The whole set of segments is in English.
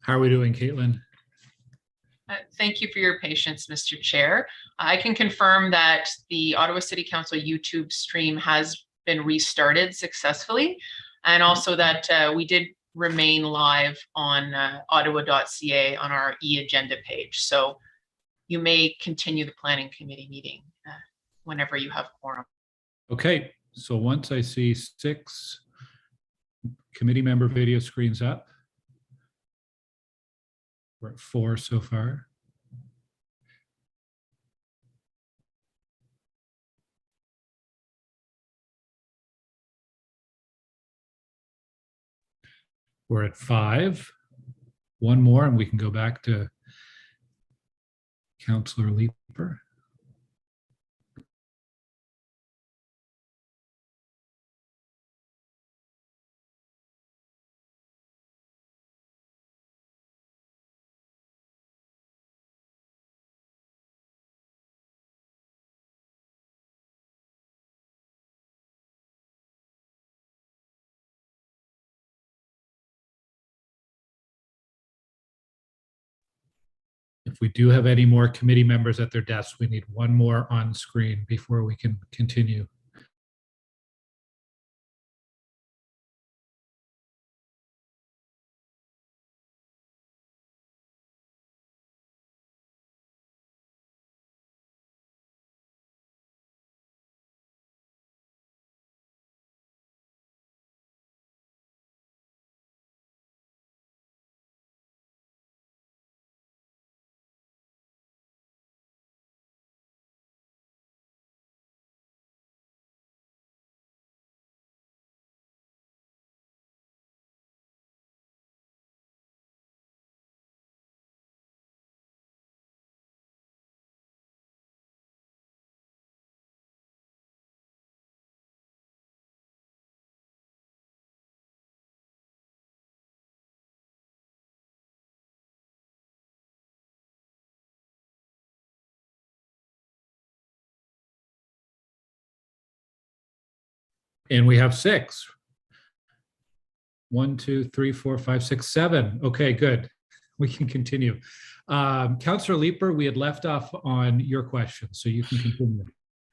How are we doing, Caitlin? Thank you for your patience, Mr. Chair. I can confirm that the Ottawa City Council YouTube stream has been restarted successfully, and also that we did remain live on ottawa.ca on our e-agenda page. So you may continue the planning committee meeting whenever you have quorum. Okay, so once I see 6 committee member video screens up, we're at 4 so far. We're at 5. One more and we can go back to Councillor Leeper. If we do have any more committee members at their desks, we need one more on screen before we can continue. And we have 6. 1, 2, 3, 4, 5, 6, 7. Okay, good. We can continue. Councillor Leeper, we had left off on your question, so you can continue.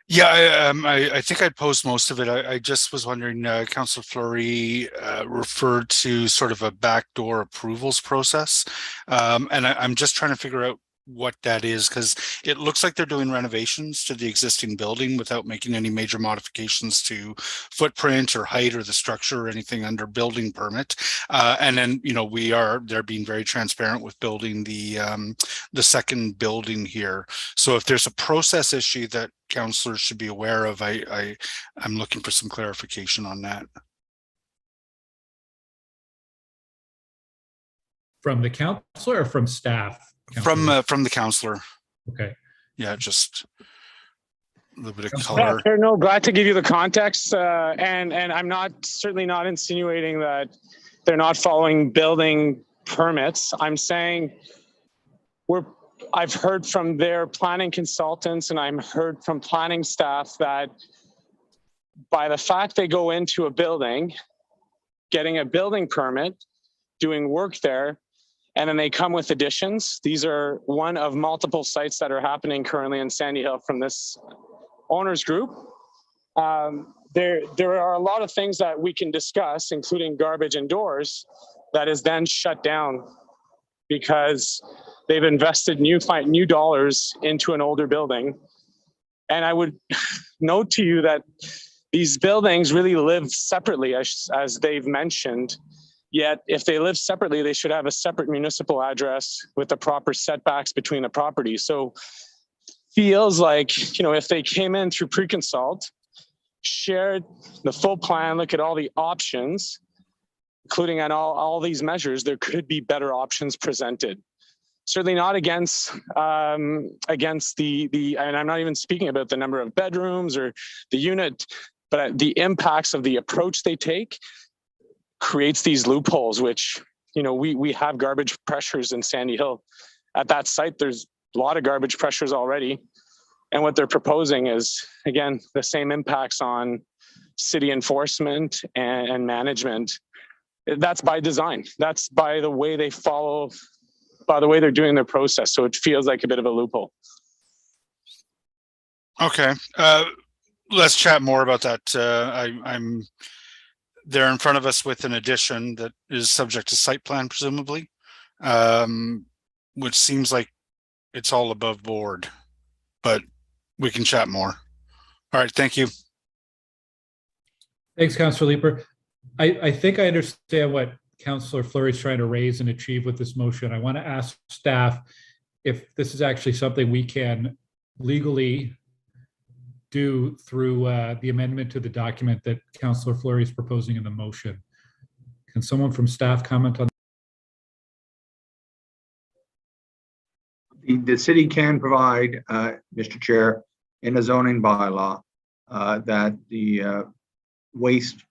Yeah, I think I'd posed most of it. I just was wondering, Councillor Fleury referred to sort of a backdoor approvals process. And I'm just trying to figure out what that is, because it looks like they're doing renovations to the existing building without making any major modifications to footprint or height or the structure or anything under building permit. And then, you know, they're being very transparent with building the second building here. So if there's a process issue that councillors should be aware of, I'm looking for some clarification on that. From the councillor or from staff? From the councillor. Okay. Yeah, just a little bit of color. Yeah, no, glad to give you the context, and I'm certainly not insinuating that they're not following building permits. I'm saying I've heard from their planning consultants and I've heard from planning staff that by the fact they go into a building, getting a building permit, doing work there, and then they come with additions. These are one of multiple sites that are happening currently in Sandy Hill from this owners group. There are a lot of things that we can discuss, including garbage and doors, that is then shut down because they've invested new dollars into an older building. And I would note to you that these buildings really live separately, as they've mentioned. Yet, if they live separately, they should have a separate municipal address with the proper setbacks between the properties. So, feels like, you know, if they came in through pre-consult, shared the full plan, look at all the options, including on all these measures, there could be better options presented. Certainly not against the, and I'm not even speaking about the number of bedrooms or the unit, but the impacts of the approach they take creates these loopholes, which, you know, we have garbage pressures in Sandy Hill. At that site, there's a lot of garbage pressures already. And what they're proposing is, again, the same impacts on city enforcement and management. That's by design. That's by the way they follow, by the way they're doing their process. So it feels like a bit of a loophole. Okay, let's chat more about that. I'm they're in front of us with an addition that is subject to site plan, presumably, which seems like it's all above board, but we can chat more. All right, thank you. Thanks, Councillor Leeper. I think I understand what Councillor Fleury is trying to raise and achieve with this motion. I want to ask staff if this is actually something we can legally do through the amendment to the document that Councillor Fleury is proposing in the motion. Can someone from staff comment on? The city can provide, Mr. Chair, in a zoning bylaw that the waste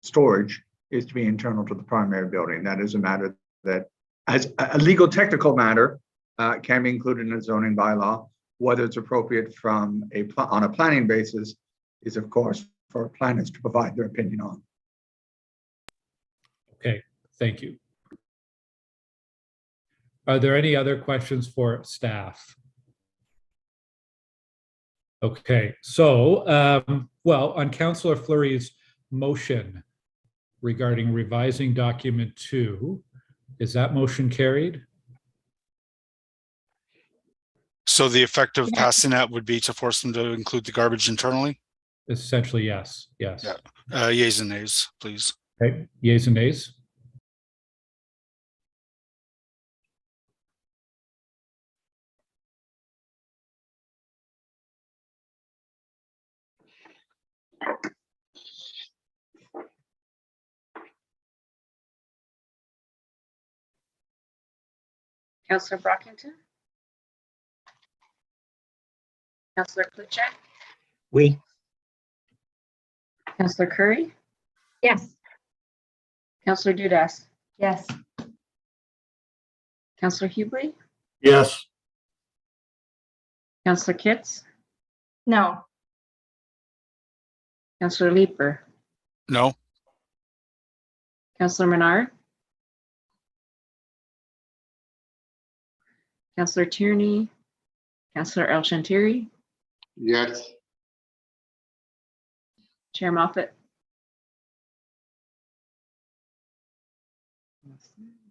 storage is to be internal to the primary building. That is a matter that, as a legal technical matter, can be included in a zoning bylaw. Whether it's appropriate from on a planning basis is, of course, for planners to provide their opinion on. Okay, thank you. Are there any other questions for staff? Okay, so, well, on Councillor Fleury's motion regarding revising document 2, is that motion carried? So the effect of passing that would be to force them to include the garbage internally? Essentially, yes, yes. Yeah. Yeas and nays, please. Okay, yeas and nays? Councillor Brockington? Councillor Klitschak? Oui. Councillor Curry? Yes. Councillor Dudas? Yes. Councillor Hubley? Yes. Councillor Kitts? No. Councillor Leeper? No? Councillor Menard? Councillor Tierney? Councillor El-Shantiri? Yes. Chair Moffat?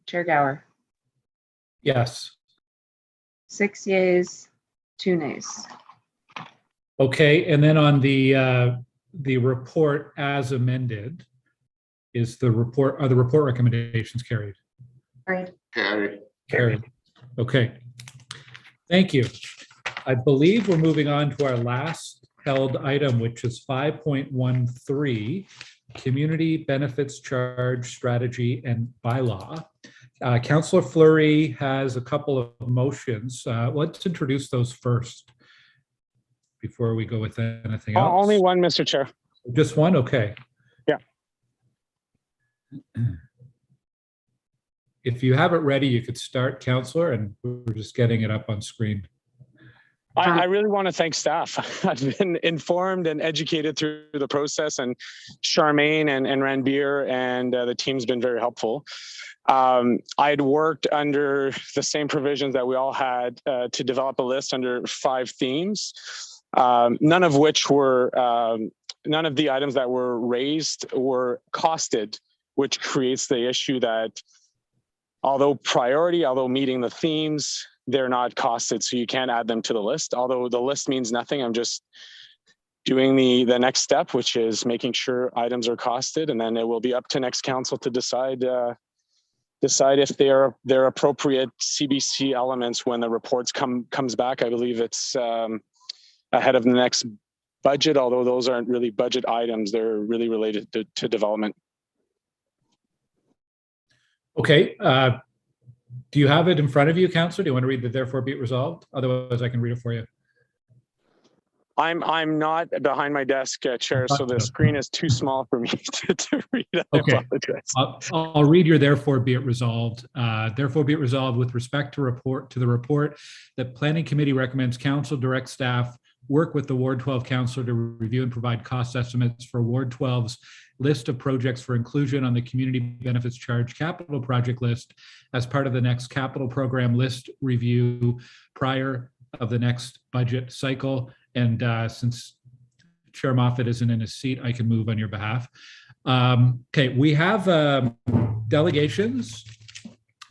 Chair Gower? Yes. 6 yeas, 2 nays. Okay, and then on the report as amended, is the report, are the report recommendations carried? Right. Carried. Okay. Thank you. I believe we're moving on to our last held item, which is 5.13, Community Benefits Charge Strategy and Bylaw. Councillor Fleury has a couple of motions. Let's introduce those first before we go with anything else. Only one, Mr. Chair. Just one? Okay. Yeah. If you have it ready, you could start, Councillor, and we're just getting it up on screen. I really want to thank staff. I've been informed and educated through the process, and Charmaine and Ranbir and the team's been very helpful. I had worked under the same provisions that we all had to develop a list under 5 themes, none of which were, none of the items that were raised were costed, which creates the issue that although meeting the themes, they're not costed, so you can't add them to the list. Although the list means nothing, I'm just doing the next step, which is making sure items are costed, and then it will be up to next council to decide if they're appropriate CBC elements when the reports comes back. I believe it's ahead of the next budget, although those aren't really budget items, they're really related to development. Okay. Do you have it in front of you, Councillor? Do you want to read the therefore be it resolved? Otherwise, I can read it for you. I'm not behind my desk, Chair, so the screen is too small for me to read. I apologize. I'll read your therefore be it resolved. Therefore be it resolved with respect to the report that Planning Committee recommends Council direct staff work with the Ward 12 Council to review and provide cost estimates for Ward 12's list of projects for inclusion on the Community Benefits Charge capital project list as part of the next capital program list review prior of the next budget cycle. And since Chair Moffat isn't in his seat, I can move on your behalf. Okay, we have delegations.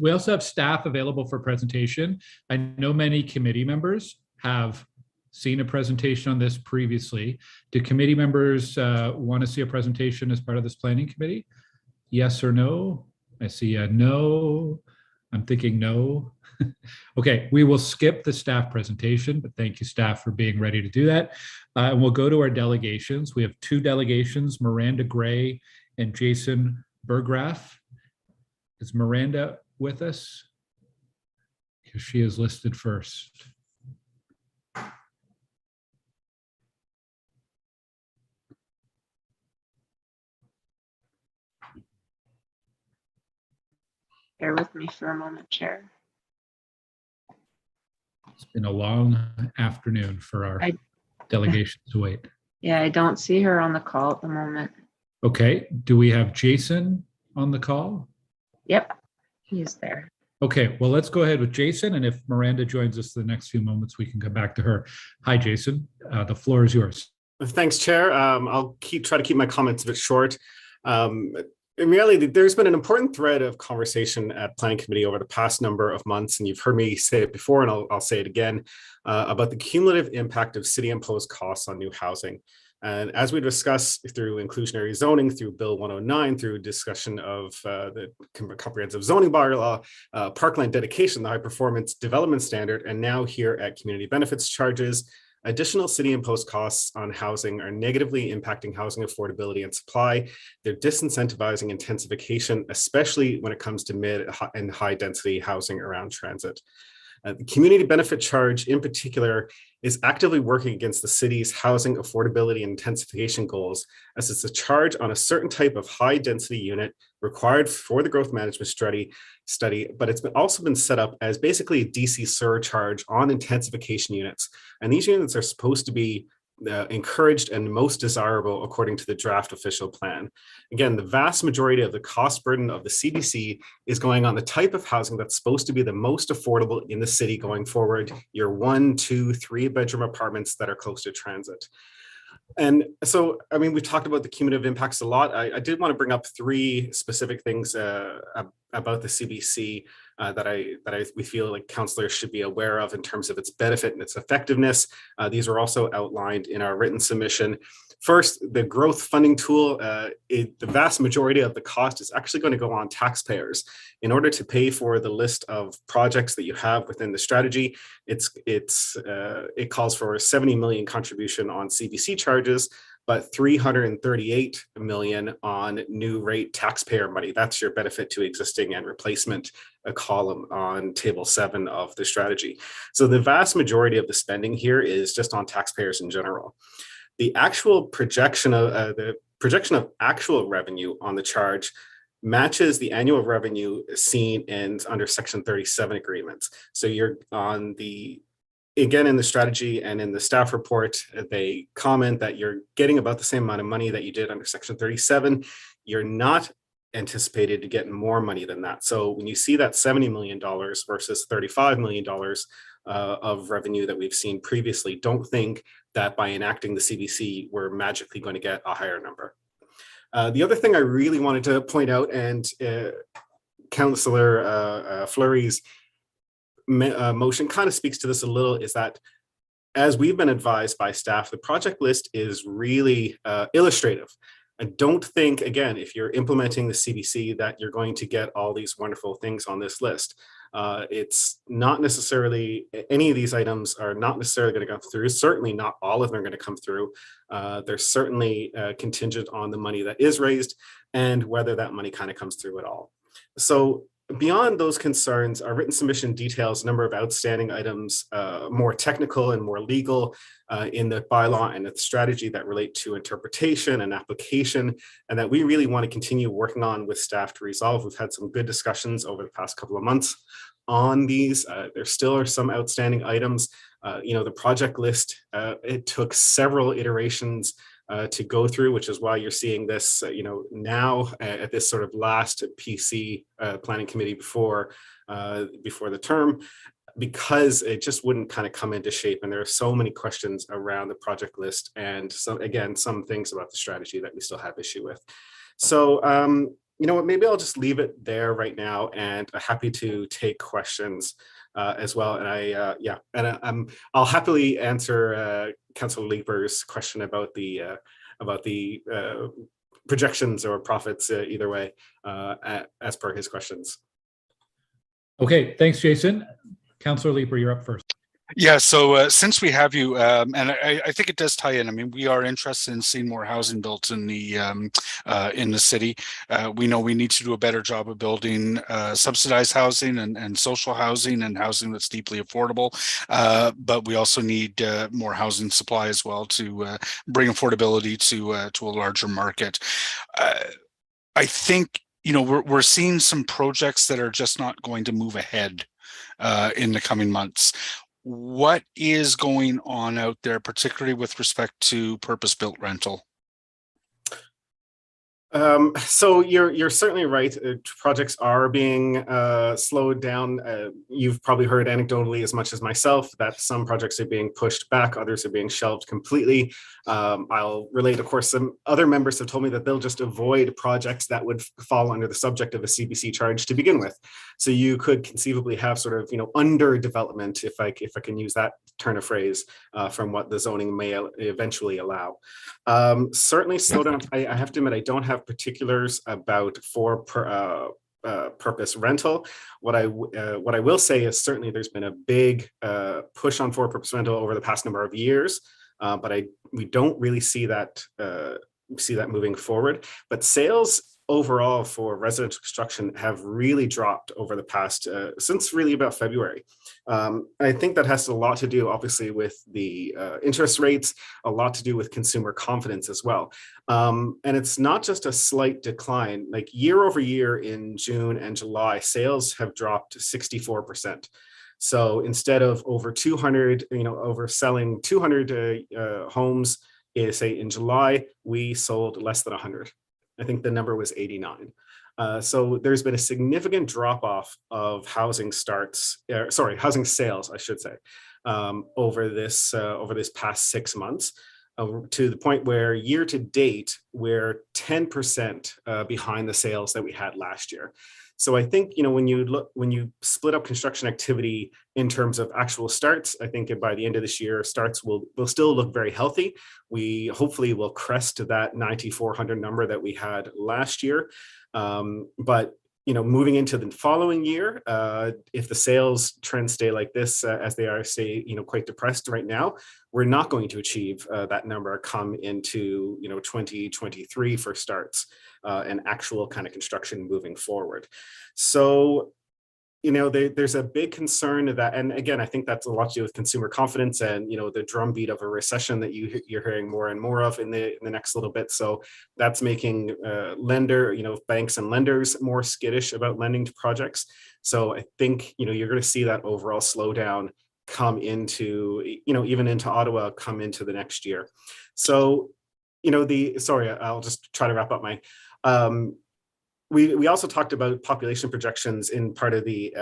We also have staff available for presentation. I know many committee members have seen a presentation on this previously. Do committee members want to see a presentation as part of this planning committee? Yes or no? I see a no. I'm thinking no. Okay, we will skip the staff presentation, but thank you, staff, for being ready to do that. And we'll go to our delegations. We have two delegations, Miranda Gray and Jason Berggraf. Is Miranda with us? Because she is listed first. Bear with me for a moment, Chair. It's been a long afternoon for our delegation to wait. Yeah, I don't see her on the call at the moment. Okay, do we have Jason on the call? Yep, he's there. Okay, well, let's go ahead with Jason, and if Miranda joins us the next few moments, we can come back to her. Hi, Jason. The floor is yours. Thanks, Chair. I'll try to keep my comments a bit short. In reality, there's been an important thread of conversation at Planning Committee over the past number of months, and you've heard me say it before, and I'll say it again, about the cumulative impact of city-imposed costs on new housing. And as we discuss through inclusionary zoning, through Bill 109, through discussion of the comprehensive zoning bylaw, parkland dedication, the high performance development standard, and now here at community benefits charges, additional city-imposed costs on housing are negatively impacting housing affordability and supply. They're disincentivizing intensification, especially when it comes to mid and high density housing around transit. The community benefit charge in particular is actively working against the city's housing affordability and intensification goals, as it's a charge on a certain type of high density unit required for the growth management study, but it's also been set up as basically a DC surcharge on intensification units. And these units are supposed to be encouraged and most desirable according to the draft official plan. Again, the vast majority of the cost burden of the CBC is going on the type of housing that's supposed to be the most affordable in the city going forward, your 1, 2, 3 bedroom apartments that are close to transit. And so, I mean, we've talked about the cumulative impacts a lot. I did want to bring up 3 specific things about the CBC that we feel like councillors should be aware of in terms of its benefit and its effectiveness. These are also outlined in our written submission. First, the growth funding tool, the vast majority of the cost is actually going to go on taxpayers. In order to pay for the list of projects that you have within the strategy, it calls for a 70 million contribution on CBC charges, but 338 million on new rate taxpayer money. That's your benefit to existing and replacement, a column on table 7 of the strategy. So the vast majority of the spending here is just on taxpayers in general. The actual projection of actual revenue on the charge matches the annual revenue seen under Section 37 agreements. So you're on again, in the strategy and in the staff report, they comment that you're getting about the same amount of money that you did under Section 37. You're not anticipated to get more money than that. So when you see that $70 million versus $35 million of revenue that we've seen previously, don't think that by enacting the CBC, we're magically going to get a higher number. The other thing I really wanted to point out, and Councillor Fleury's motion kind of speaks to this a little, is that as we've been advised by staff, the project list is really illustrative. I don't think, again, if you're implementing the CBC, that you're going to get all these wonderful things on this list. It's not necessarily, any of these items are not necessarily going to come through. Certainly not all of them are going to come through. They're certainly contingent on the money that is raised and whether that money kind of comes through at all. So beyond those concerns, our written submission details a number of outstanding items, more technical and more legal in the bylaw and the strategy that relate to interpretation and application, and that we really want to continue working on with staff to resolve. We've had some good discussions over the past couple of months on these. There still are some outstanding items. The project list, it took several iterations to go through, which is why you're seeing this, now at this sort of last PC planning committee before the term, because it just wouldn't kind of come into shape. And there are so many questions around the project list, and some things about the strategy that we still have issue with. So, maybe I'll just leave it there right now, and happy to take questions as well. And I'll happily answer Councillor Leaper's question about the projections or profits either way, as per his questions. Okay, thanks, Jason. Councillor Leaper, you're up first. Yeah, so since we have you, and I think it does tie in. I mean, we are interested in seeing more housing built in the city. We know we need to do a better job of building subsidized housing and social housing and housing that's deeply affordable. But we also need more housing supply as well to bring affordability to a larger market. I think we're seeing some projects that are just not going to move ahead in the coming months. What is going on out there, particularly with respect to purpose-built rental? So you're certainly right. Projects are being slowed down. You've probably heard anecdotally as much as myself that some projects are being pushed back, others are being shelved completely. I'll relate, of course, some other members have told me that they'll just avoid projects that would fall under the subject of a CBC charge to begin with. So you could conceivably have sort of, under development, if I can use that turn of phrase, from what the zoning may eventually allow. Certainly slow down. I have to admit, I don't have particulars about purpose rental. What I will say is certainly there's been a big push on for-purpose rental over the past number of years, but we don't really see that moving forward. But sales overall for residential construction have really dropped over the past since really about February. I think that has a lot to do, obviously, with the interest rates, a lot to do with consumer confidence as well. And it's not just a slight decline. Like year over year in June and July, sales have dropped 64%. So instead of over 200, overselling 200 homes, say in July, we sold less than 100. I think the number was 89. So there's been a significant drop off of housing sales, I should say, over this past 6 months, to the point where year to date, we're 10% behind the sales that we had last year. So I think, when you split up construction activity in terms of actual starts, I think by the end of this year, starts will still look very healthy. We hopefully will crest that 9,400 number that we had last year. But moving into the following year, if the sales trends stay like this, as they are, quite depressed right now, we're not going to achieve that number come into 2023 for starts and actual kind of construction moving forward. So there's a big concern that, and again, I think that's a lot to do with consumer confidence and the drumbeat of a recession that you're hearing more and more of in the next little bit. So that's making banks and lenders more skittish about lending to projects. So I think you're going to see that overall slowdown come into even into Ottawa come into the next year. So I'll just try to wrap up my. We also talked about population projections in part of the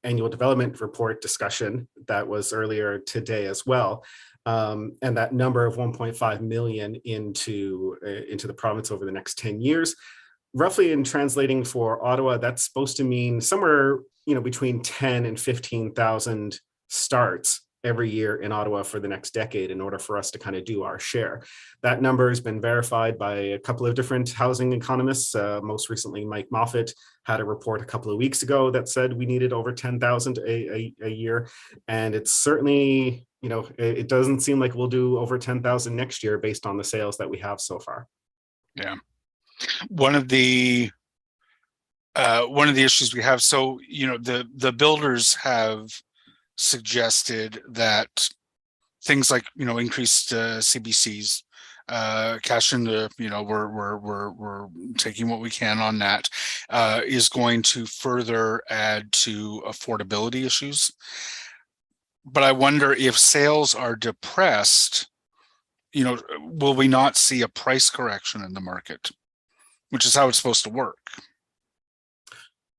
annual development report discussion that was earlier today as well. And that number of 1.5 million into the province over the next 10 years. Roughly in translating for Ottawa, that's supposed to mean somewhere between 10 and 15,000 starts every year in Ottawa for the next decade in order for us to kind of do our share. That number has been verified by a couple of different housing economists. Most recently, Mike Moffat had a report a couple of weeks ago that said we needed over 10,000 a year. And it's certainly, it doesn't seem like we'll do over 10,000 next year based on the sales that we have so far. Yeah. One of the issues we have, so, the builders have suggested that things like increased CBCs, cash in the we're taking what we can on that, is going to further add to affordability issues. But I wonder if sales are depressed, will we not see a price correction in the market, which is how it's supposed to work?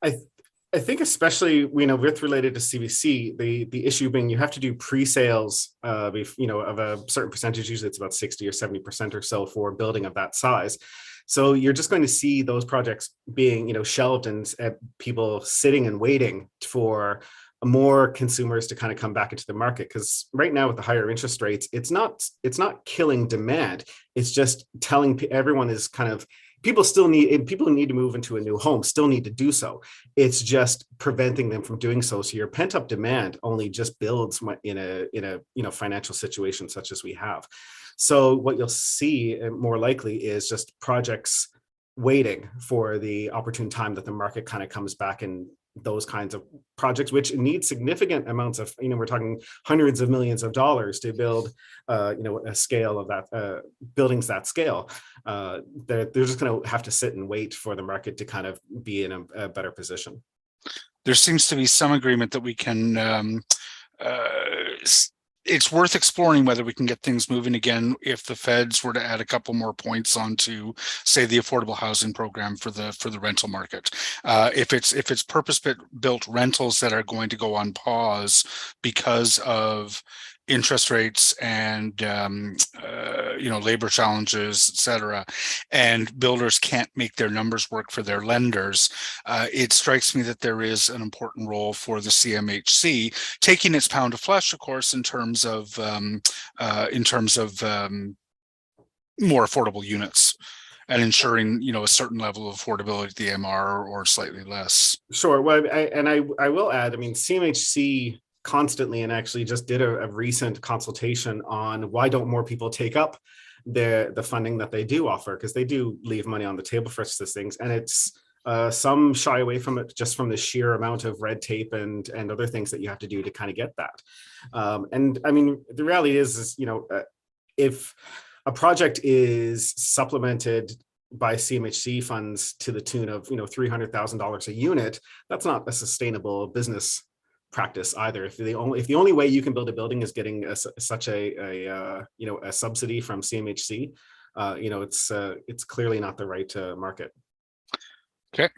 I think especially, with related to CBC, the issue being you have to do pre-sales, of a certain percentage, usually it's about 60 or 70% or so for a building of that size. So you're just going to see those projects being, shelved and people sitting and waiting for more consumers to kind of come back into the market. Because right now with the higher interest rates, it's not killing demand. It's just telling everyone is kind of, people who need to move into a new home still need to do so. It's just preventing them from doing so. So your pent up demand only just builds in a financial situation such as we have. So what you'll see more likely is just projects waiting for the opportune time that the market kind of comes back, and those kinds of projects, which need significant amounts of, we're talking hundreds of millions of dollars to build, a scale of that, buildings that scale. They're just going to have to sit and wait for the market to kind of be in a better position. There seems to be some agreement that we can, it's worth exploring whether we can get things moving again if the feds were to add a couple more points onto, say, the affordable housing program for the rental market. If it's purpose-built rentals that are going to go on pause because of interest rates and labor challenges, et cetera, and builders can't make their numbers work for their lenders, it strikes me that there is an important role for the CMHC taking its pound of flesh, of course, in terms of more affordable units and ensuring a certain level of affordability at the MR or slightly less. Sure. Well, I will add, CMHC constantly, and actually just did a recent consultation on why don't more people take up the funding that they do offer, because they do leave money on the table for such things, and it's some shy away from it just from the sheer amount of red tape and other things that you have to do to kind of get that. The reality is if a project is supplemented by CMHC funds to the tune of $300,000 a unit, that's not a sustainable business practice either. If the only way you can build a building is getting such a subsidy from CMHC, it's clearly not the right market. Okay.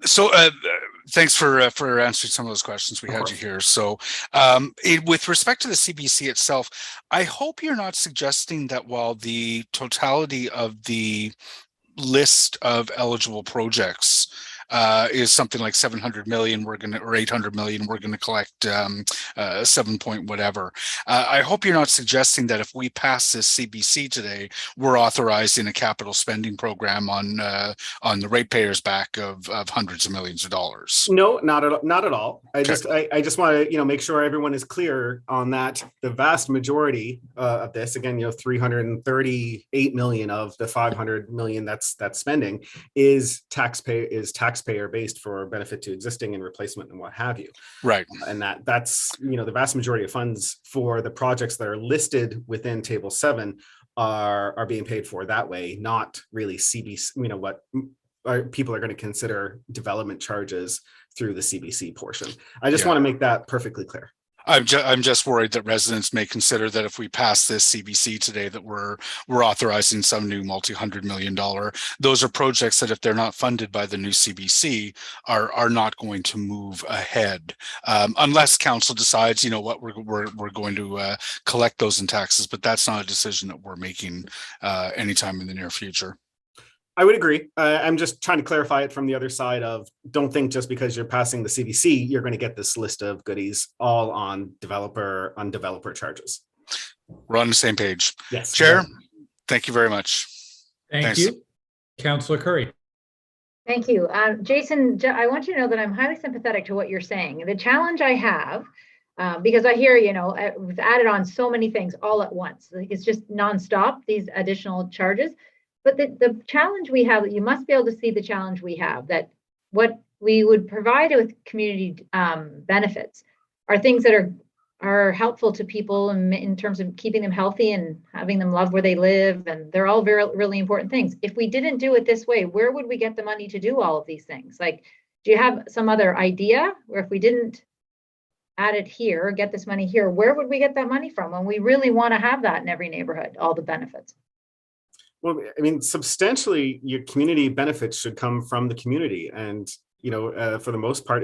So thanks for answering some of those questions. We had you here. So with respect to the CBC itself, I hope you're not suggesting that while the totality of the list of eligible projects is something like 700 million, or 800 million, we're going to collect 7 point whatever. I hope you're not suggesting that if we pass this CBC today, we're authorizing a capital spending program on the ratepayers' back of hundreds of millions of dollars. No, not at all. I just want to make sure everyone is clear on that. The vast majority of this, again, 338 million of the 500 million that's spending is taxpayer based for benefit to existing and replacement and what have you. Right. And that's the vast majority of funds for the projects that are listed within Table 7 are being paid for that way, not really CBC, what people are going to consider development charges through the CBC portion. I just want to make that perfectly clear. I'm just worried that residents may consider that if we pass this CBC today, that we're authorizing some new multi-$100 million. Those are projects that if they're not funded by the new CBC are not going to move ahead unless council decides, we're going to collect those in taxes. But that's not a decision that we're making anytime in the near future. I would agree. I'm just trying to clarify it from the other side of, don't think just because you're passing the CBC, you're going to get this list of goodies all on developer charges. We're on the same page. Yes. Chair, thank you very much. Thanks. You. Councillor Curry. Thank you. Jason, I want you to know that I'm highly sympathetic to what you're saying. The challenge I have, because I hear, we've added on so many things all at once. It's just nonstop, these additional charges. But the challenge we have, you must be able to see the challenge we have, that what we would provide with community benefits are things that are helpful to people in terms of keeping them healthy and having them love where they live. And they're all really important things. If we didn't do it this way, where would we get the money to do all of these things? Like, do you have some other idea where if we didn't add it here, get this money here, where would we get that money from when we really want to have that in every neighborhood, all the benefits? Well, I mean, substantially, your community benefits should come from the community, and for the most part,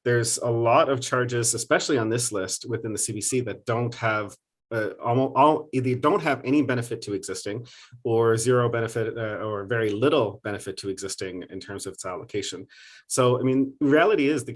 there's a lot of charges, especially on this list within the CBC, that don't have either don't have any benefit to existing, or zero benefit, or very little benefit to existing in terms of its allocation. So, I mean, reality is the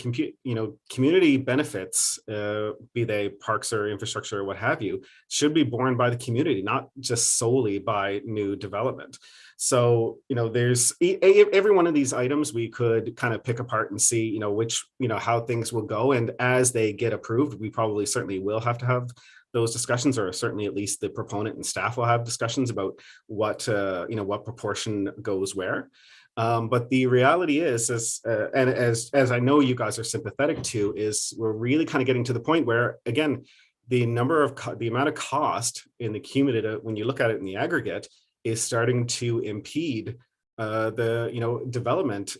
community benefits, be they parks or infrastructure or what have you, should be borne by the community, not just solely by new development. So, there's every one of these items we could kind of pick apart and see, which, how things will go. And as they get approved, we probably certainly will have to have those discussions, or certainly at least the proponent and staff will have discussions about what proportion goes where. But the reality is, as I know you guys are sympathetic to, is we're really kind of getting to the point where, again, the amount of cost in the cumulative, when you look at it in the aggregate, is starting to impede the development.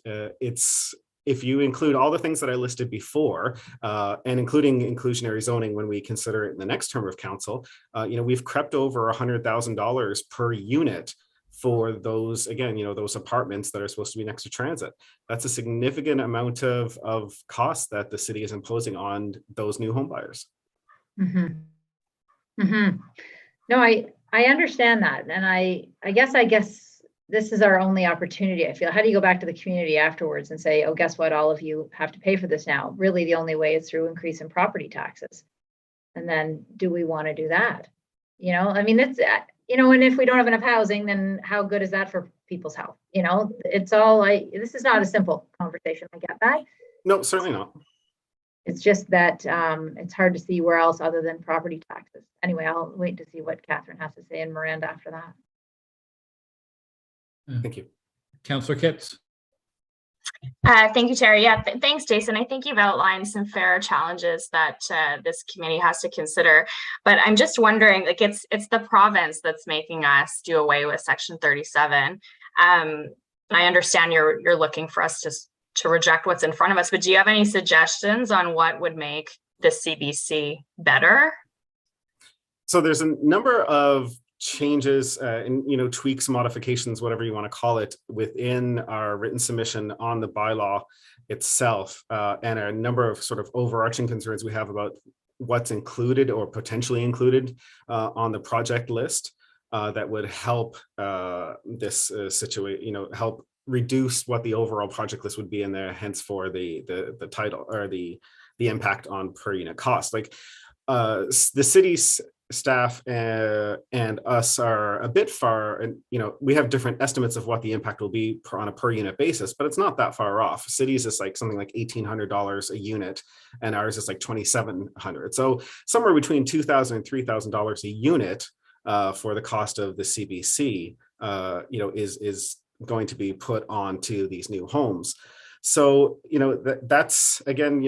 If you include all the things that I listed before, and including inclusionary zoning when we consider it in the next term of council, we've crept over $100,000 per unit for those, again, those apartments that are supposed to be next to transit. That's a significant amount of cost that the city is imposing on those new home buyers. Mm-hmm. Mm-hmm. No, I understand that. And I guess this is our only opportunity. I feel, how do you go back to the community afterwards and say, oh, guess what? All of you have to pay for this now. Really, the only way is through increase in property taxes. And then do we want to do that? I mean, it's, and if we don't have enough housing, then how good is that for people's health? It's all this is not a simple conversation. I get that. No, certainly not. It's just that it's hard to see where else other than property taxes. Anyway, I'll wait to see what Catherine has to say and Miranda after that. Thank you. Councillor Kitts. Thank you, Chair. Yeah, thanks, Jason. I think you've outlined some fair challenges that this committee has to consider. But I'm just wondering, like, it's the province that's making us do away with Section 37. I understand you're looking for us to reject what's in front of us, but do you have any suggestions on what would make the CBC better? So there's a number of changes and tweaks, modifications, whatever you want to call it, within our written submission on the bylaw itself, and a number of sort of overarching concerns we have about what's included or potentially included on the project list that would help this situation, help reduce what the overall project list would be in there, hence for the title or the impact on per unit cost. Like the city's staff and us are a bit far, and we have different estimates of what the impact will be on a per unit basis, but it's not that far off. Cities is like something like $1,800 a unit, and ours is like $2,700. So somewhere between $2,000 and $3,000 a unit for the cost of the CBC, is going to be put onto these new homes. So that's again,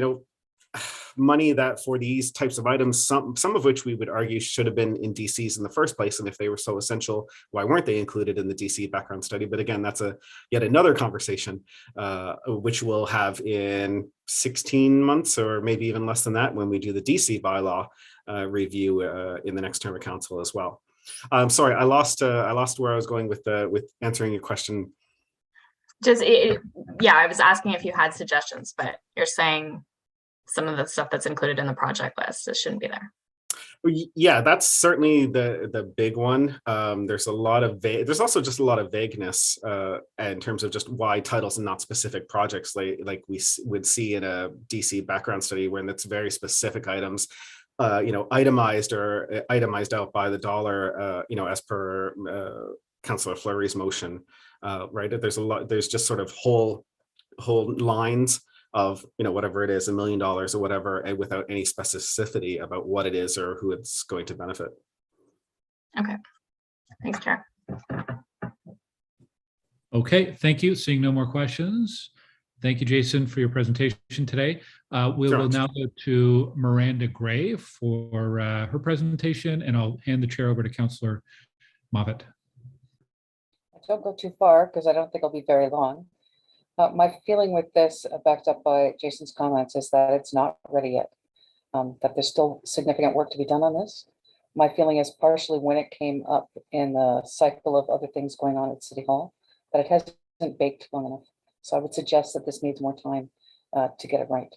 money that for these types of items, some of which we would argue should have been in DCs in the first place, and if they were so essential, why weren't they included in the DC background study? But again, that's yet another conversation, which we'll have in 16 months or maybe even less than that when we do the DC bylaw review in the next term of council as well. I'm sorry, I lost where I was going with answering your question. I was asking if you had suggestions, but you're saying some of the stuff that's included in the project list, it shouldn't be there. Yeah, that's certainly the big one. There's a lot of there's also just a lot of vagueness in terms of just why titles and not specific projects, like we would see in a DC background study, when it's very specific items, itemized or itemized out by the dollar, as per Councillor Fleury's motion, right? There's just sort of whole lines of whatever it is, $1 million or whatever, and without any specificity about what it is or who it's going to benefit. Okay, thanks, Chair. Okay, thank you. Seeing no more questions. Thank you, Jason, for your presentation today. We will now go to Miranda Gray for her presentation, and I'll hand the chair over to Councillor Moffatt. Don't go too far because I don't think I'll be very long. My feeling with this, backed up by Jason's comments, is that it's not ready yet. that there's still significant work to be done on this. My feeling is partially when it came up in the cycle of other things going on at City Hall, that it hasn't baked long enough. So I would suggest that this needs more time to get it right.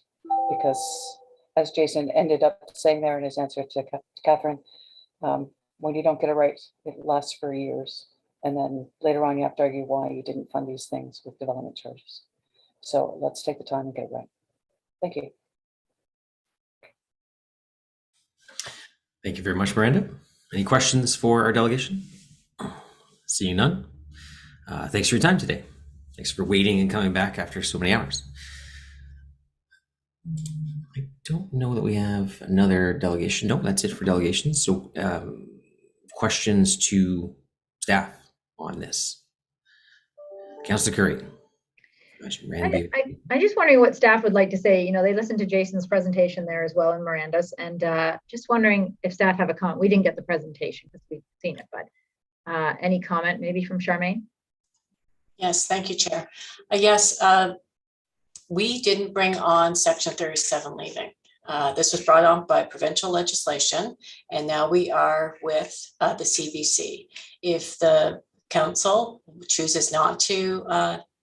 Because as Jason ended up saying there in his answer to Catherine, when you don't get it right, it lasts for years. And then later on, you have to argue why you didn't fund these things with development charges. So let's take the time and get it right. Thank you. Thank you very much, Miranda. Any questions for our delegation? Seeing none. Thanks for your time today. Thanks for waiting and coming back after so many hours. I don't know that we have another delegation. No, that's it for delegations. So questions to staff on this. Councillor Curry. I just wondering what staff would like to say. You know, they listened to Jason's presentation there as well and Miranda's, and just wondering if staff have a comment. We didn't get the presentation because we've seen it, but any comment maybe from Charmaine? Yes, thank you, Chair. Yes, we didn't bring on Section 37 leaving. This was brought on by provincial legislation, and now we are with the CBC. If the council chooses not to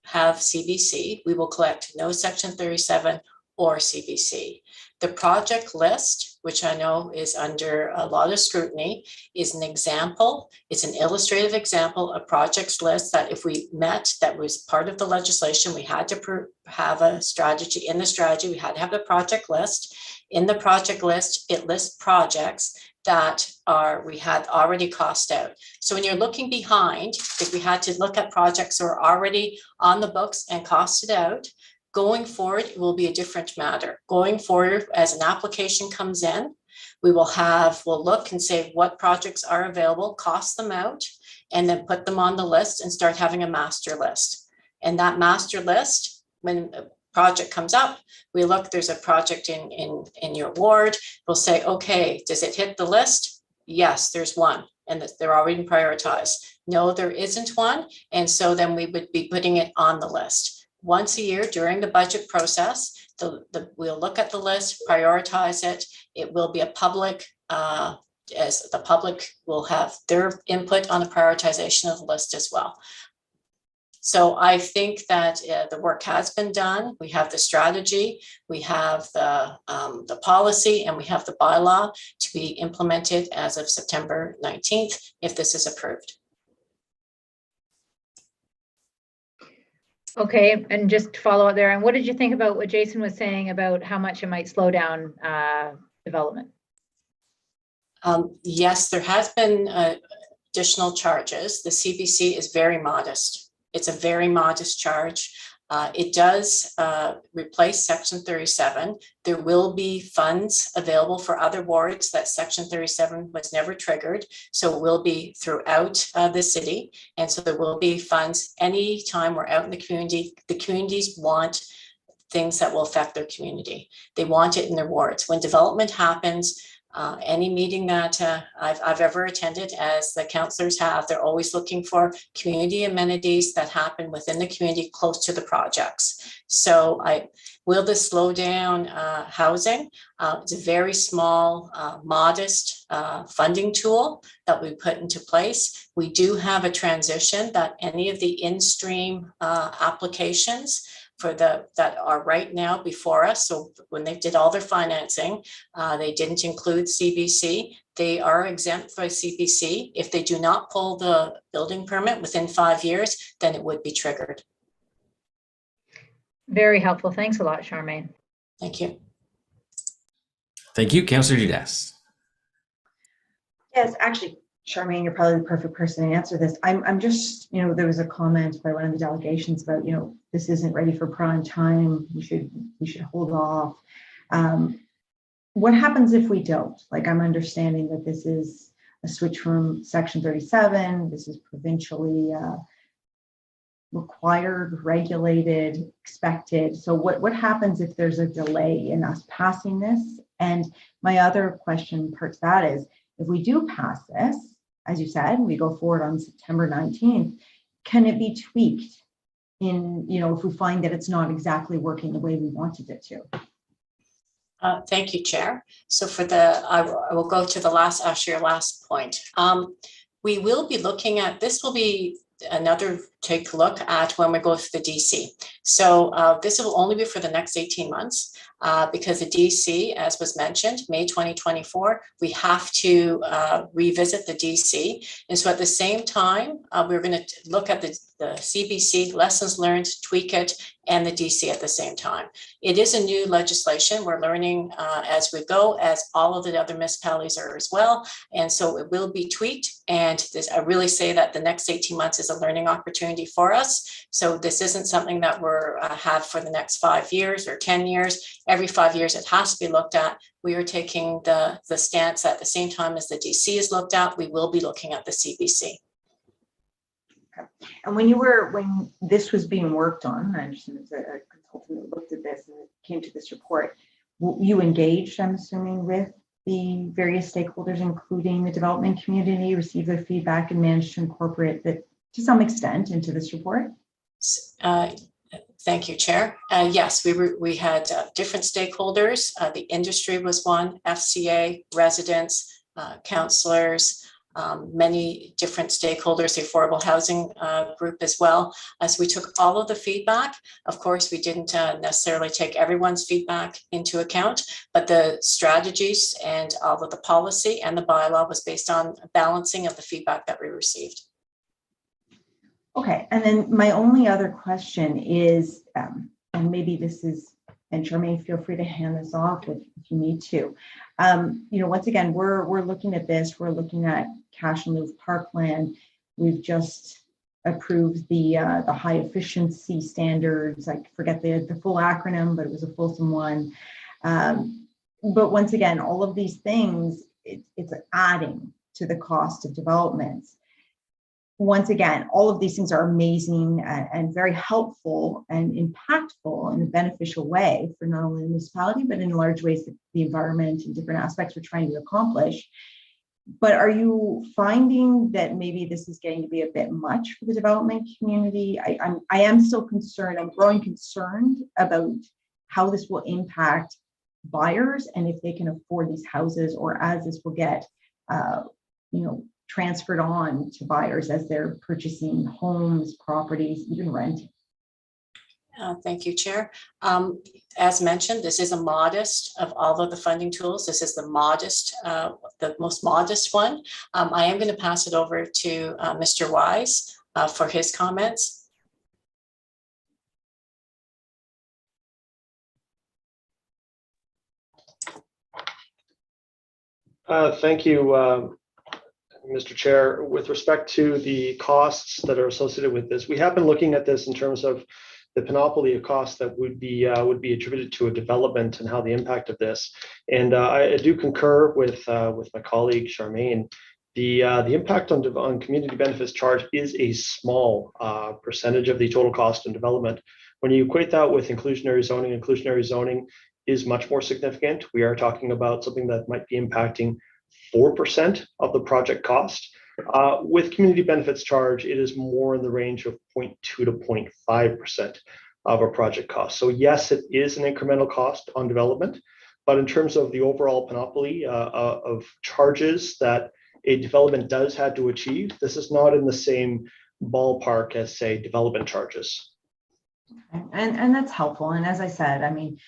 have CBC, we will collect no Section 37 or CBC. The project list, which I know is under a lot of scrutiny, is an example. It's an illustrative example of projects list that if we met, that was part of the legislation, we had to have a strategy. In the strategy, we had to have a project list. In the project list, it lists projects that we had already cost out. So when you're looking behind, if we had to look at projects that are already on the books and costed out, going forward, it will be a different matter. Going forward, as an application comes in, we'll look and say what projects are available, cost them out, and then put them on the list and start having a master list. And that master list, when a project comes up, we look, there's a project in your ward, we'll say, okay, does it hit the list? Yes, there's one, and they're already prioritized. No, there isn't one, and so then we would be putting it on the list. Once a year during the budget process, we'll look at the list, prioritize it. It will be a public, as the public will have their input on the prioritization of the list as well. So I think that the work has been done. We have the strategy, we have the policy, and we have the bylaw to be implemented as of September 19th, if this is approved. Okay, and just to follow up there, and what did you think about what Jason was saying about how much it might slow down development? Yes, there has been additional charges. The CBC is very modest. It's a very modest charge. It does replace Section 37. There will be funds available for other wards that Section 37 was never triggered. So it will be throughout the city. And so there will be funds anytime we're out in the community. The communities want things that will affect their community. They want it in their wards. When development happens, any meeting that I've ever attended, as the councillors have, they're always looking for community amenities that happen within the community close to the projects. So will this slow down housing? It's a very small, modest funding tool that we put into place. We do have a transition that any of the in-stream applications that are right now before us. So when they did all their financing, they didn't include CBC. They are exempt by CBC. If they do not pull the building permit within 5 years, then it would be triggered. Very helpful. Thanks a lot, Charmaine. Thank you. Thank you, Councillor Dudas. Yes, actually, Charmaine, you're probably the perfect person to answer this. I'm just, there was a comment by one of the delegations about, this isn't ready for prime time. We should hold off. What happens if we don't? Like, I'm understanding that this is a switch from Section 37. This is provincially required, regulated, expected. So what happens if there's a delay in us passing this? And my other question part to that is, if we do pass this, as you said, we go forward on September 19th, can it be tweaked in, if we find that it's not exactly working the way we wanted it to? Thank you, Chair. So for I will go to the last, actually your last point. We will be looking at, this will be another take a look at when we go through the DC. So this will only be for the next 18 months because the DC, as was mentioned, May 2024, we have to revisit the DC. And so at the same time, we're going to look at the CBC, lessons learned, tweak it, and the DC at the same time. It is a new legislation. We're learning as we go, as all of the other municipalities are as well. And so it will be tweaked. And I really say that the next 18 months is a learning opportunity for us. So this isn't something that we're have for the next 5 years or 10 years. Every 5 years, it has to be looked at. We are taking the stance at the same time as the DC is looked at, we will be looking at the CBC. And when this was being worked on, I understand it's a consultant that looked at this and came to this report, you engaged, I'm assuming, with the various stakeholders, including the development community, received their feedback and managed to incorporate that to some extent into this report? Thank you, Chair. Yes, we had different stakeholders. The industry was one, FCA, residents, councillors, many different stakeholders, the affordable housing group as well. As we took all of the feedback, of course, we didn't necessarily take everyone's feedback into account, but the strategies and all of the policy and the bylaw was based on balancing of the feedback that we received. Okay, and then my only other question is, and maybe this is, and Charmaine, feel free to hand this off if you need to. Once again, we're looking at this. We're looking at cash in lieu of parkland. We've just approved the high efficiency standards. I forget the full acronym, but it was a fulsome one. But once again, all of these things, it's adding to the cost of developments. Once again, all of these things are amazing and very helpful and impactful in a beneficial way for not only the municipality, but in large ways the environment and different aspects we're trying to accomplish. But are you finding that maybe this is getting to be a bit much for the development community? I am still concerned. I'm growing concerned about how this will impact buyers and if they can afford these houses, or as this will get, transferred on to buyers as they're purchasing homes, properties, even renting. Thank you, Chair. As mentioned, this is a modest of all of the funding tools. This is the most modest one. I am going to pass it over to Mr. Wise for his comments. Thank you, Mr. Chair. With respect to the costs that are associated with this, we have been looking at this in terms of the panoply of costs that would be attributed to a development and how the impact of this. And I do concur with my colleague Charmaine. The impact on community benefits charge is a small percentage of the total cost and development. When you equate that with inclusionary zoning is much more significant. We are talking about something that might be impacting 4% of the project cost. With community benefits charge, it is more in the range of 0.2 to 0.5% of a project cost. So yes, it is an incremental cost on development, but in terms of the overall panoply of charges that a development does have to achieve, this is not in the same ballpark as, say, development charges. And that's helpful. And as I said, I mean,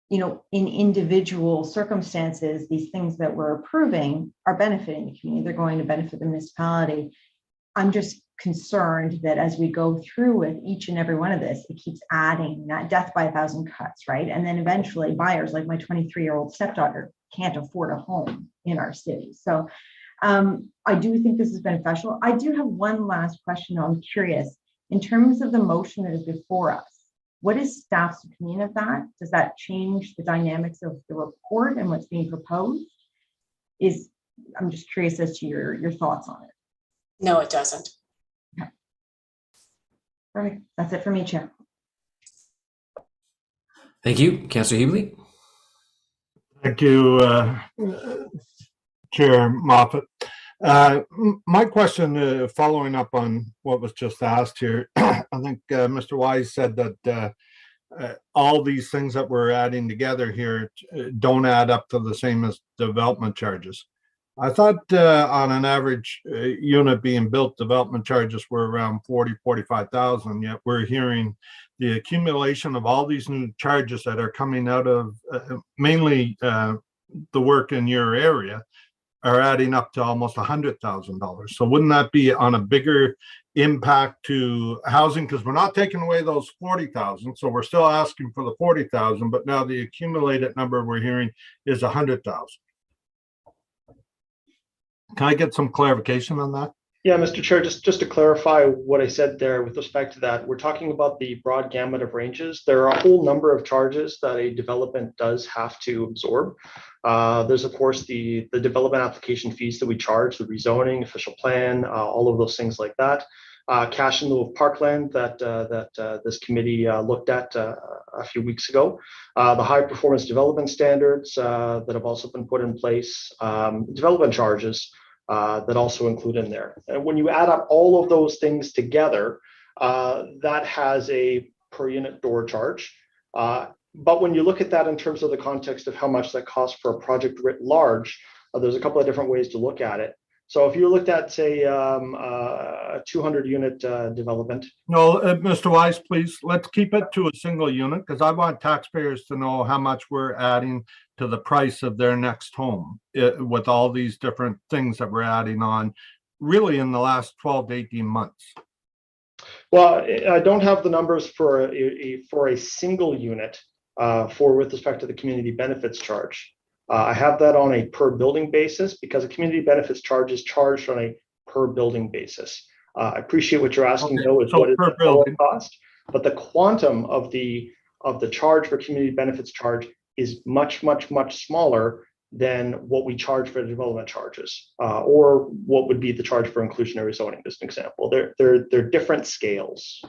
in individual circumstances, these things that we're approving are benefiting the community. They're going to benefit the municipality. I'm just concerned that as we go through with each and every one of this, it keeps adding that death by 1,000 cuts, right? And then eventually buyers like my 23-year-old stepdaughter can't afford a home in our city. So I do think this is beneficial. I do have one last question. I'm curious, in terms of the motion that is before us, what is staff's opinion of that? Does that change the dynamics of the report and what's being proposed? I'm just curious as to your thoughts on it. No, it doesn't. Okay. Perfect. That's it for me, Chair. Thank you, Councillor Healy. Thank you, Chair Moffat. My question, following up on what was just asked here, I think Mr. Wise said that all these things that we're adding together here don't add up to the same as development charges. I thought on an average unit being built, development charges were around 45,000, yet we're hearing the accumulation of all these new charges that are coming out of mainly the work in your area are adding up to almost $100,000. So wouldn't that be on a bigger impact to housing? Because we're not taking away those 40,000, so we're still asking for the 40,000, but now the accumulated number we're hearing is 100,000. Can I get some clarification on that? Yeah, Mr. Chair, just to clarify what I said there with respect to that, we're talking about the broad gamut of ranges. There are a whole number of charges that a development does have to absorb. There's of course the development application fees that we charge, the rezoning, official plan, all of those things like that. Cash in lieu of parkland that this committee looked at a few weeks ago. The high performance development standards that have also been put in place, development charges that also include in there. And when you add up all of those things together, that has a per unit door charge. But when you look at that in terms of the context of how much that costs for a project writ large, there's a couple of different ways to look at it. So if you looked at, say, a 200 unit development. No, Mr. Wise, please, let's keep it to a single unit because I want taxpayers to know how much we're adding to the price of their next home with all these different things that we're adding on really in the last 12 to 18 months. Well, I don't have the numbers for a single unit with respect to the community benefits charge. I have that on a per building basis because a community benefits charge is charged on a per building basis. I appreciate what you're asking though, is what is the total cost, but the quantum of the charge for community benefits charge is much smaller than what we charge for the development charges, or what would be the charge for inclusionary zoning, as an example. They're different scales.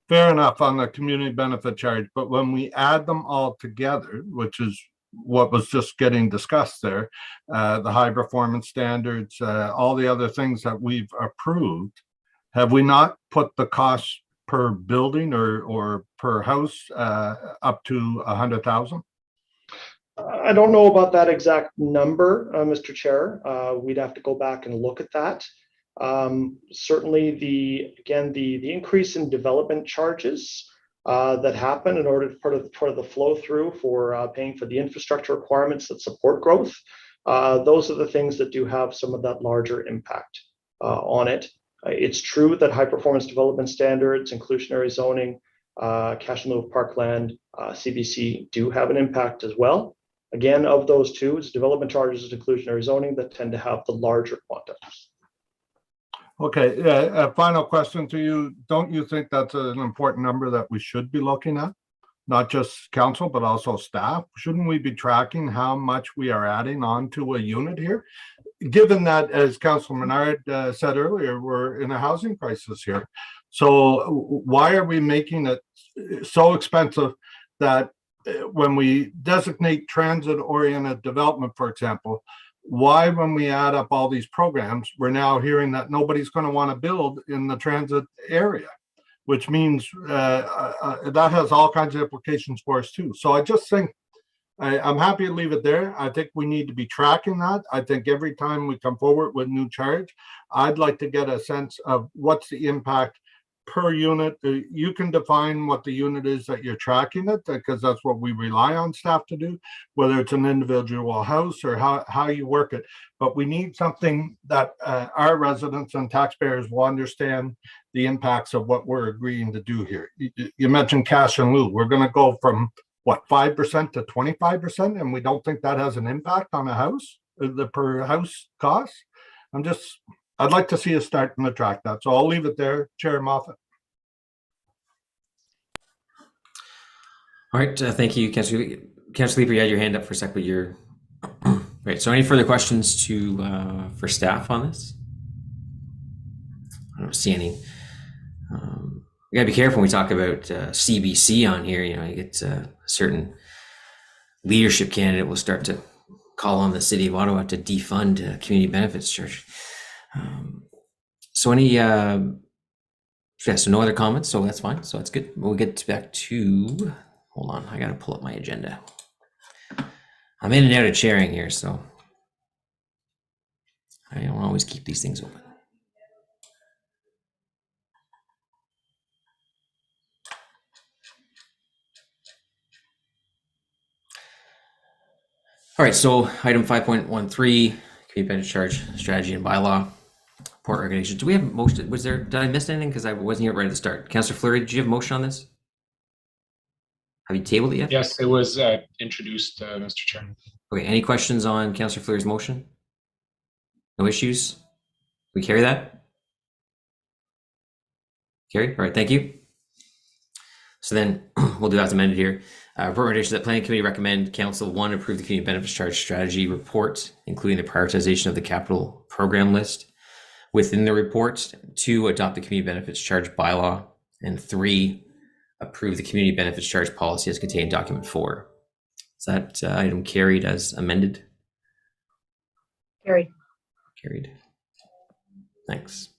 Fair enough on the community benefit charge, but when we add them all together, which is what was just getting discussed there, the high performance standards, all the other things that we've approved, have we not put the cost per building or per house up to 100,000? I don't know about that exact number, Mr. Chair. We'd have to go back and look at that. Certainly, the increase in development charges that happen in order to part of the flow through for paying for the infrastructure requirements that support growth. Those are the things that do have some of that larger impact on it. It's true that high performance development standards, inclusionary zoning, cash in lieu of parkland, CBC do have an impact as well. Again, of those two, it's development charges and inclusionary zoning that tend to have the larger quantums. Okay, a final question to you. Don't you think that's an important number that we should be looking at? Not just council, but also staff? Shouldn't we be tracking how much we are adding on to a unit here? Given that, as Councilor Menard said earlier, we're in a housing crisis here. So why are we making it so expensive that when we designate transit-oriented development, for example, why, when we add up all these programs, we're now hearing that nobody's going to want to build in the transit area, which means that has all kinds of implications for us too. So I just think I'm happy to leave it there. I think we need to be tracking that. I think every time we come forward with new charge, I'd like to get a sense of what's the impact per unit. You can define what the unit is that you're tracking it, because that's what we rely on staff to do, whether it's an individual house or how you work it. But we need something that our residents and taxpayers will understand the impacts of what we're agreeing to do here. You mentioned cash in lieu. We're going to go from what, 5% to 25%, and we don't think that has an impact on a house, the per house cost. I'd like to see us starting to track that. So I'll leave it there, Chair Moffat. All right, thank you, Councilor Leeper. You had your hand up for a sec, but you're right. So any further questions for staff on this? I don't see any. We gotta be careful when we talk about CBC on here. You know, you get a certain leadership candidate will start to call on the City of Ottawa to defund community benefits charge. So any Yeah, so no other comments, so that's fine. So that's good. We'll get back to, hold on, I gotta pull up my agenda. I'm in and out of chairing here, so I don't always keep these things open. All right, so item 5.13, community benefit charge strategy and bylaw. Report recommendations. Do we have motion? Was there, did I miss anything? Because I wasn't here right at the start. Councillor Fleury, did you have a motion on this? Have you tabled it yet? Yes, it was introduced, Mr. Chairman. Okay, any questions on Councillor Fleury's motion? No issues? We carry that? Carry? All right, thank you. So then we'll do as amended here. Report recommendations that planning committee recommend council 1, approve the community benefits charge strategy report, including the prioritization of the capital program list within the report. 2, adopt the community benefits charge bylaw. And 3, approve the community benefits charge policy as contained in document 4. Is that item carried as amended? Carried. Carried. Thanks.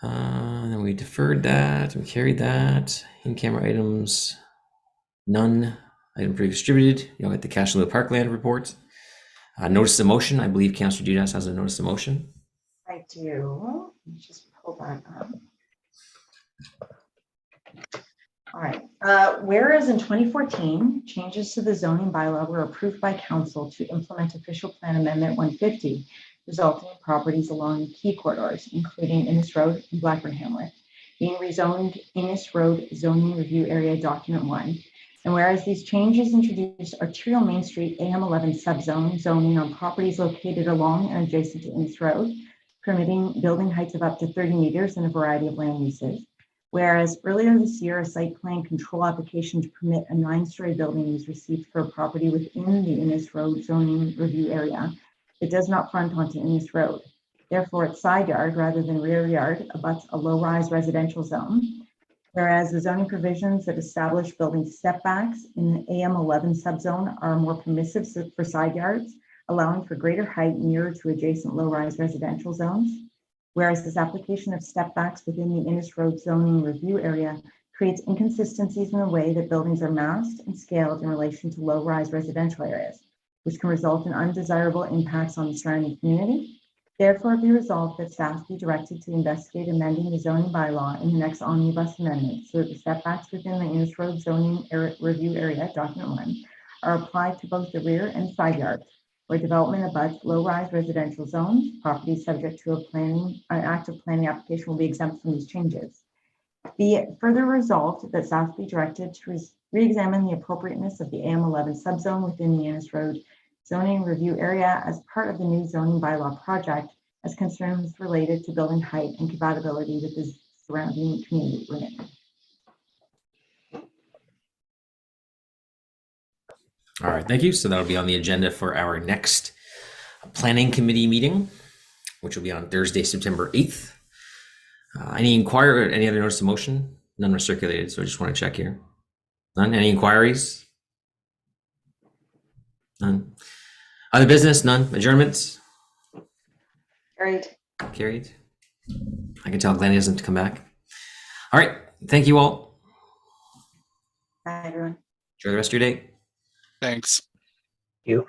Then we deferred that, we carried that. In-camera items, none. Item pre-distributed. You'll get the cash in the parkland report. Notice of motion. I believe Councillor Dudas has a notice of motion. I do. Let me just pull that up. All right. Whereas in 2014, changes to the zoning bylaw were approved by council to implement official plan amendment 150, resulting in properties along key corridors, including Innes Road and Blackburn Hamlet, being rezoned Innes Road zoning review area document 1. And whereas these changes introduced arterial Main Street AM11 subzone zoning on properties located along and adjacent to Innes Road, permitting building heights of up to 30 meters in a variety of land uses. Whereas earlier this year, a site plan control application to permit a 9-story building was received for a property within the Innes Road zoning review area. It does not front onto Innes Road. Therefore, its side yard rather than rear yard abuts a low-rise residential zone. Whereas the zoning provisions that establish building stepbacks in the AM11 subzone are more permissive for side yards, allowing for greater height nearer to adjacent low-rise residential zones. Whereas this application of stepbacks within the Innes Road zoning review area creates inconsistencies in the way that buildings are massed and scaled in relation to low-rise residential areas, which can result in undesirable impacts on the surrounding community. Therefore, be resolved that staff be directed to investigate amending the zoning bylaw in the next omnibus amendment so that the setbacks within the Innes Road zoning review area, document 1, are applied to both the rear and side yards, where development abuts low-rise residential zones. Properties subject to an active planning application will be exempt from these changes. Be it further resolved that staff be directed to re-examine the appropriateness of the AM11 subzone within the Innes Road zoning review area as part of the new zoning bylaw project, as concerns related to building height and compatibility with the surrounding community remain. All right, thank you. So that'll be on the agenda for our next planning committee meeting, which will be on Thursday, September 8th. Any inquiry or any other notice of motion? None were circulated, so I just want to check here. None? Any inquiries? None. Other business? None. Adjournments? Carried. Carried. I can tell Glenn hasn't come back. All right. Thank you all. Bye, everyone. Enjoy the rest of your day. Thanks. You.